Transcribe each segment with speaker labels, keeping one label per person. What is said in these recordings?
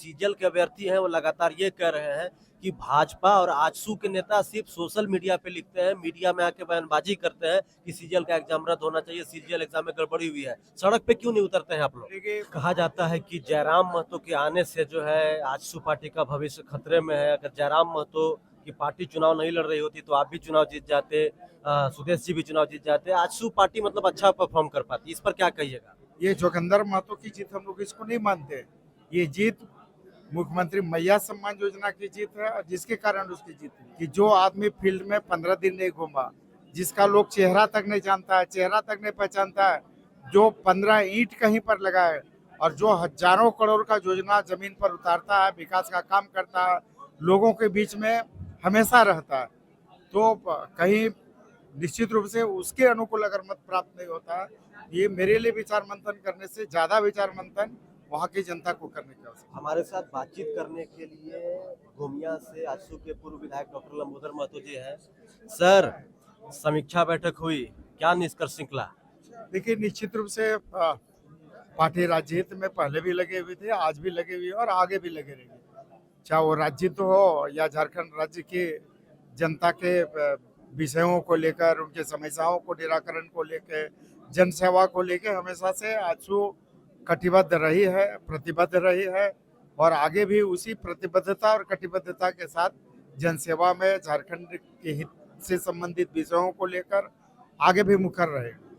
Speaker 1: सीजल के अभ्यर्थी हैं वो लगातार ये कह रहे हैं कि भाजपा और आजसू के नेता सिर्फ सोशल मीडिया पे लिखते हैं, मीडिया में आके बयानबाजी करते हैं कि सीजल का एग्जाम रद्द होना चाहिए, सीजल एग्जाम में गड़बड़ी हुई है। सड़क पे क्यों नहीं उतरते हैं आप लोग?
Speaker 2: देखिए,
Speaker 1: कहा जाता है कि जयराम महतो के आने से जो है आजसू पार्टी का भविष्य खतरे में है। अगर जयराम महतो की पार्टी चुनाव नहीं लड़ रही होती तो आप भी चुनाव जीत जाते, सुदेश जी भी चुनाव जीत जाते, आजसू पार्टी मतलब अच्छा परफॉर्म कर पाती। इस पर क्या कहिएगा?
Speaker 2: ये जोगिंदर महतो की जीत हम लोग इसको नहीं मानते। ये जीत मुख्यमंत्री मैया सम्मान योजना की जीत है, और जिसके कारण उसकी जीत हुई कि जो आदमी फील्ड में 15 दिन नहीं घूमा, जिसका लोग चेहरा तक नहीं जानता है, चेहरा तक नहीं पहचानता है, जो 15 ईंट कहीं पर लगा है और जो हजारों करोड़ का योजना जमीन पर उतारता है, विकास का काम करता है, लोगों के बीच में हमेशा रहता है, तो कहीं निश्चित रूप से उसके अनुकूल अगर मत प्राप्त नहीं होता है, ये मेरे लिए विचार मंथन करने से ज्यादा विचार मंथन वहाँ की जनता को करने की आवश्यकता है।
Speaker 1: हमारे साथ बातचीत करने के लिए गोमिया से आजसू के पूर्व विधायक डॉक्टर लंबोदर महतो जी हैं। सर, समीक्षा बैठक हुई, क्या निष्कर्ष निकला?
Speaker 2: देखिए, निश्चित रूप से पार्टी राज्य हित में पहले भी लगे हुए थे, आज भी लगे हुए हैं और आगे भी लगे रहेंगे। चाहे वो राज्य तो हो या झारखंड राज्य की जनता के विषयों को लेकर, उनके समस्याओं को निराकरण को लेकर, जन सेवा को लेकर हमेशा से आजसू कटिबद्ध रही है, प्रतिबद्ध रही है, और आगे भी उसी प्रतिबद्धता और कटिबद्धता के साथ जनसेवा में झारखंड के हित से संबंधित विषयों को लेकर आगे भी मुखर रहेगा।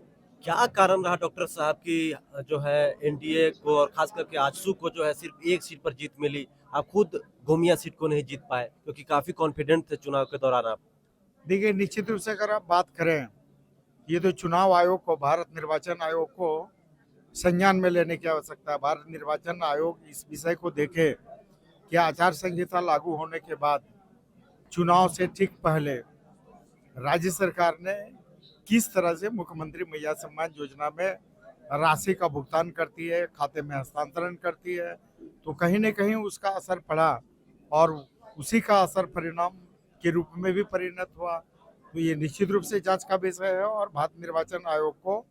Speaker 1: क्या कारण रहा डॉक्टर साहब की जो है एनडीए को और खास करके आजसू को जो है सिर्फ एक सीट पर जीत मिली? आप खुद गोमिया सीट को नहीं जीत पाए क्योंकि काफी कॉन्फिडेंट थे चुनाव के दौरान आप।
Speaker 2: देखिए, निश्चित रूप से अगर आप बात करें, ये तो चुनाव आयोग को, भारत निर्वाचन आयोग को संज्ञान में लेने की आवश्यकता है। भारत निर्वाचन आयोग इस विषय को देखे कि आचार संहिता लागू होने के बाद चुनाव से ठीक पहले राज्य सरकार ने किस तरह से मुख्यमंत्री मैया सम्मान योजना में राशि का भुगतान करती है, खाते में हस्तांतरण करती है, तो कहीं न कहीं उसका असर पड़ा और उसी का असर परिणाम के रूप में भी परिणत हुआ। तो ये निश्चित रूप से जांच का विषय है और भारत निर्वाचन आयोग को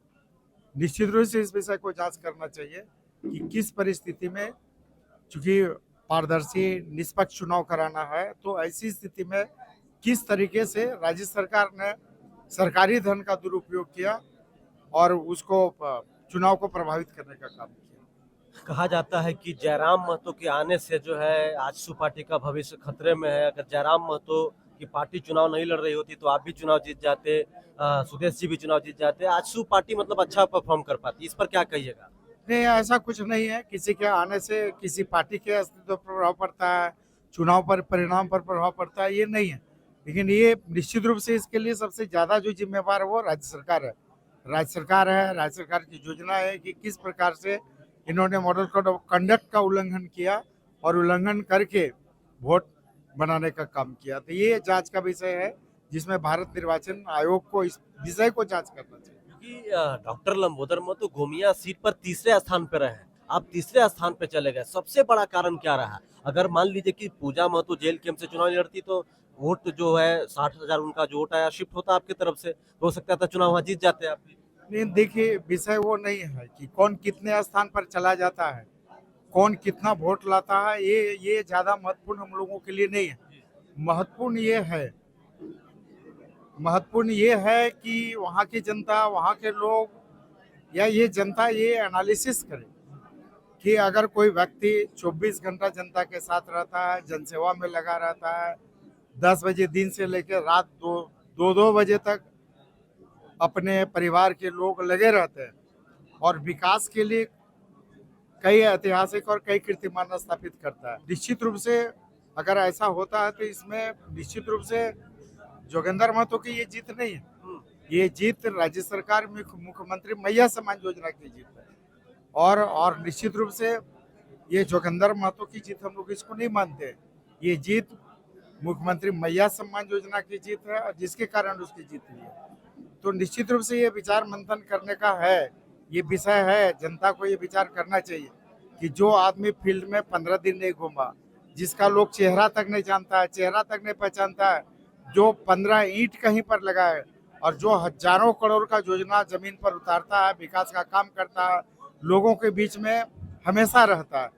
Speaker 2: निश्चित रूप से इस विषय को जांच करना चाहिए कि किस परिस्थिति में, चूंकि पारदर्शी निष्पक्ष चुनाव कराना है, तो ऐसी स्थिति में किस तरीके से राज्य सरकार ने सरकारी धन का दुरुपयोग किया और उसको चुनाव को प्रभावित करने का काम किया।
Speaker 1: कहा जाता है कि जयराम महतो के आने से जो है आजसू पार्टी का भविष्य खतरे में है। अगर जयराम महतो की पार्टी चुनाव नहीं लड़ रही होती तो आप भी चुनाव जीत जाते, सुदेश जी भी चुनाव जीत जाते, आजसू पार्टी मतलब अच्छा परफॉर्म कर पाती। इस पर क्या कहिएगा?
Speaker 2: नहीं, ऐसा कुछ नहीं है। किसी के आने से किसी पार्टी के अस्तित्व पर प्रभाव पड़ता है, चुनाव पर परिणाम पर प्रभाव पड़ता है, ये नहीं है। लेकिन ये निश्चित रूप से इसके लिए सबसे ज्यादा जो जिम्मेवार है वो राज्य सरकार है। राज्य सरकार है, राज्य सरकार की योजना है कि किस प्रकार से इन्होंने मॉडल कोड ऑफ कंडक्ट का उल्लंघन किया और उल्लंघन करके वोट बनाने का काम किया। तो ये जांच का विषय है जिसमें भारत निर्वाचन आयोग को इस विषय को जांच करना चाहिए।
Speaker 1: क्योंकि डॉक्टर लंबोदर महतो गोमिया सीट पर तीसरे स्थान पर रहे, आप तीसरे स्थान पर चले गए, सबसे बड़ा कारण क्या रहा? अगर मान लीजिए कि पूजा महतो जेल कैंप से चुनाव लड़ती तो वोट जो है 60,000 उनका जो वोट आया शिफ्ट होता आपकी तरफ से, तो हो सकता था चुनाव वहां जीत जाते आप भी।
Speaker 2: नहीं, देखिए, विषय वो नहीं है कि कौन कितने स्थान पर चला जाता है, कौन कितना वोट लाता है, ये ज्यादा महत्वपूर्ण हम लोगों के लिए नहीं है। महत्वपूर्ण ये है महत्वपूर्ण ये है कि वहाँ की जनता, वहाँ के लोग या ये जनता ये एनालिसिस करे कि अगर कोई व्यक्ति 24 घंटा जनता के साथ रहता है, जनसेवा में लगा रहता है, 10 बजे दिन से लेकर रात दो बजे तक अपने परिवार के लोग लगे रहते हैं और विकास के लिए कई ऐतिहासिक और कई कीर्तिमान स्थापित करता है। निश्चित रूप से अगर ऐसा होता है तो इसमें निश्चित रूप से जोगिंदर महतो की ये जीत नहीं है। ये जीत राज्य सरकार में मुख्यमंत्री मैया सम्मान योजना की जीत है, और निश्चित रूप से ये जोगिंदर महतो की जीत हम लोग इसको नहीं मानते। ये जीत मुख्यमंत्री मैया सम्मान योजना की जीत है और जिसके कारण उसकी जीत हुई है। तो निश्चित रूप से ये विचार मंथन करने का है, ये विषय है, जनता को ये विचार करना चाहिए कि जो आदमी फील्ड में 15 दिन नहीं घूमा, जिसका लोग चेहरा तक नहीं जानता है, चेहरा तक नहीं पहचानता है, जो 15 ईंट कहीं पर लगा है और जो हजारों करोड़ का योजना जमीन पर उतारता है, विकास का काम करता है, लोगों के बीच में हमेशा रहता है,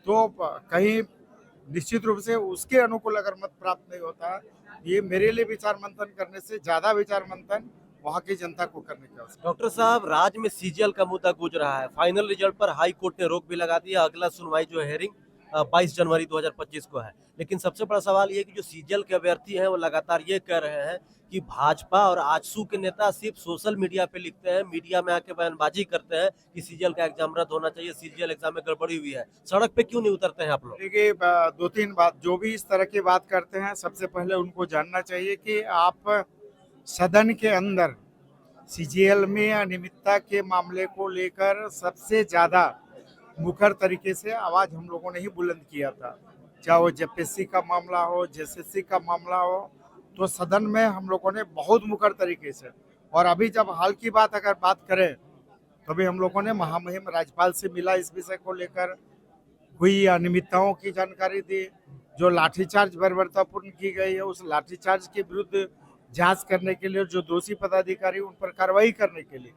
Speaker 2: तो कहीं निश्चित रूप से उसके अनुकूल अगर मत प्राप्त नहीं होता है, ये मेरे लिए विचार मंथन करने से ज्यादा विचार मंथन वहाँ की जनता को करने की आवश्यकता
Speaker 1: डॉक्टर साहब, राज्य में सीजीएल का मुद्दा गूंज रहा है। फाइनल रिजल्ट पर हाई कोर्ट ने रोक भी लगा दिया। अगला सुनवाई जो हेयरिंग 22 जनवरी 2025 को है। लेकिन सबसे बड़ा सवाल ये है कि जो सीजीएल के अभ्यर्थी हैं वो लगातार ये कह रहे हैं कि भाजपा और आजसू के नेता सिर्फ सोशल मीडिया पे लिखते हैं, मीडिया में आके बयानबाजी करते हैं कि सीजीएल का एग्जाम रद्द होना चाहिए, सीजीएल एग्जाम में गड़बड़ी हुई है। सड़क पे क्यों नहीं उतरते हैं आप लोग?
Speaker 2: देखिए, दो तीन बात जो भी इस तरह की बात करते हैं, सबसे पहले उनको जानना चाहिए कि आप सदन के अंदर सीजीएल में अनियमितता के मामले को लेकर सबसे ज्यादा मुखर तरीके से आवाज हम लोगों ने ही बुलंद किया था। चाहे वो जेपीएससी का मामला हो, जेएसएससी का मामला हो, तो सदन में हम लोगों ने बहुत मुखर तरीके से, और अभी जब हाल की बात अगर बात करें तो अभी हम लोगों ने महामहिम राज्यपाल से मिला, इस विषय को लेकर हुई अनियमितताओं की जानकारी दी। जो लाठीचार्ज बर्बरतापूर्ण की गई है, उस लाठीचार्ज के विरुद्ध जांच करने के लिए, जो दोषी पदाधिकारी उन पर कार्रवाई करने के लिए,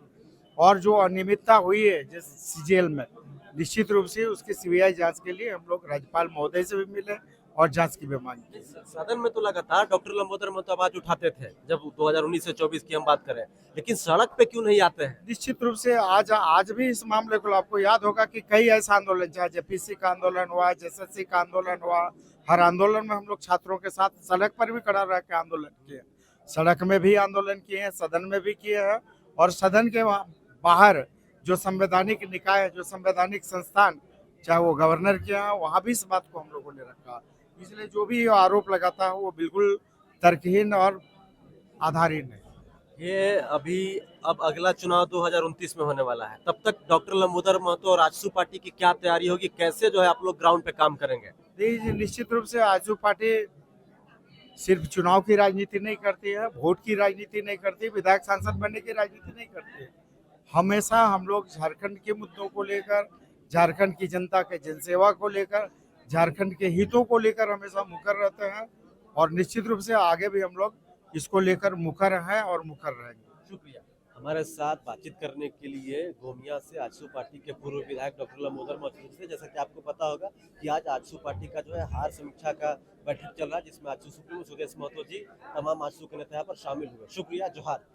Speaker 2: और जो अनियमितता हुई है जिस सीजीएल में, निश्चित रूप से उसकी सीबीआई जांच के लिए हम लोग राज्यपाल महोदय से भी मिले और जांच की भी मांग की।
Speaker 1: सदन में तो लगातार डॉक्टर लंबोदर महतो आवाज उठाते थे जब 2019 से 24 की हम बात करें, लेकिन सड़क पे क्यों नहीं आते हैं?
Speaker 2: निश्चित रूप से आज भी इस मामले को, आपको याद होगा कि कई ऐसा आंदोलन, चाहे जेपीसी का आंदोलन हुआ, जेएसएससी का आंदोलन हुआ, हर आंदोलन में हम लोग छात्रों के साथ सड़क पर भी खड़ा रह के आंदोलन किए, सड़क में भी आंदोलन किए हैं, सदन में भी किए हैं, और सदन के बाहर जो संवैधानिक निकाय है, जो संवैधानिक संस्थान, चाहे वो गवर्नर के यहाँ, वहाँ भी इस बात को हम लोगों ने रखा। इसलिए जो भी आरोप लगाता है वो बिल्कुल तर्कहीन और आधारहीन है।
Speaker 1: ये अभी अब अगला चुनाव 2029 में होने वाला है, तब तक डॉक्टर लंबोदर महतो और आजसू पार्टी की क्या तैयारी होगी? कैसे जो है आप लोग ग्राउंड पे काम करेंगे?
Speaker 2: देखिए, निश्चित रूप से आजसू पार्टी सिर्फ चुनाव की राजनीति नहीं करती है, वोट की राजनीति नहीं करती, विधायक सांसद बनने की राजनीति नहीं करती है। हमेशा हम लोग झारखंड के मुद्दों को लेकर, झारखंड की जनता के जनसेवा को लेकर, झारखंड के हितों को लेकर हमेशा मुखर रहते हैं, और निश्चित रूप से आगे भी हम लोग इसको लेकर मुखर हैं और मुखर रहेंगे।
Speaker 1: शुक्रिया। हमारे साथ बातचीत करने के लिए गोमिया से आजसू पार्टी के पूर्व विधायक डॉक्टर लंबोदर महतो थे। जैसा कि आपको पता होगा कि आज आजसू पार्टी का जो है हार समीक्षा का बैठक चल रहा है, जिसमें आजसू सुप्रीमो सुदेश महतो जी, तमाम आजसू के नेता यहाँ पर शामिल हुए। शुक्रिया, जोहार।